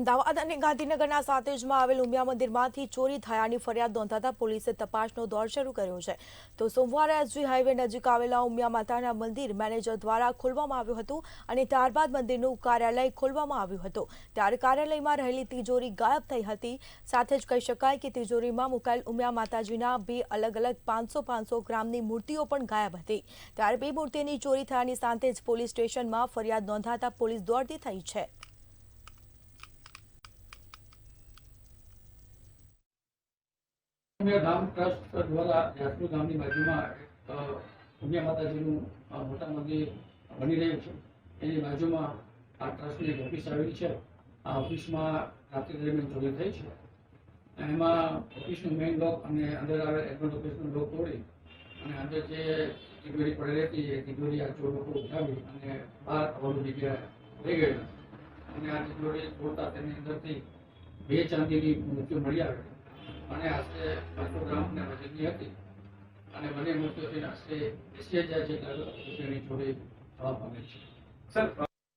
અમદાવાદ અને ગાંધીનગરના સાતેજમાં આવેલ ઉમિયા મંદિરમાંથી ચોરી થયાની ફરિયાદ નોંધાતા પોલીસે તપાસનો દોર શરૂ કર્યો છે. તો સોમવારે એસજી હાઈવે નજીક આવેલા ઉમિયા માતાના મંદિર મેનેજર દ્વારા ખોલવામાં આવ્યું હતું અને ત્યારબાદ મંદિરનું કાર્યાલય ખોલવામાં આવ્યું હતું. ત્યારે કાર્યાલયમાં રહેલી તિજોરી ગાયબ થઈ હતી. સાથે જ કહી શકાય કે તિજોરીમાં મુકાયેલ ઉમિયા માતાજીના બે અલગ અલગ 500 ગ્રામની મૂર્તિઓ પણ ગાયબ હતી. ત્યારે બે મૂર્તિની ચોરી થયાની સાથે જ પોલીસ સ્ટેશનમાં ફરિયાદ નોંધાતા પોલીસ દોડતી થઈ છે. ઉમિયા ધામ ટ્રસ્ટ દ્વારા જાસપુર ગામની બાજુમાં ઉમિયા માતાજીનું મોટા મંદિર બની રહ્યું છે. એની બાજુમાં આ ટ્રસ્ટની એક ઓફિસ આવેલી છે. આ ઓફિસમાં રાત્રિ દરમિયાન ચોરી થઈ છે. એમાં ઓફિસનું મેઇન લોક અને અંદર આવેલ એડમિન ઓફિસનું લોક તોડી અને અંદર જે તિજોરી પડેલી હતી એ તિજોરી આ ચોર લોકો ઉઠાવી અને બહાર અવળું જગ્યાએ લઈ ગયેલા અને આ તિજોરી તોડતા તેની અંદરથી બે ચાંદીની મૂર્તિઓ મળી આવે અને આશરે 500 ગ્રામને વજનની હતી અને બંને મૂર્તિઓથી આશરે 80,000 જેટલા રૂપિયાની ચોરી થવા પામેલ છે.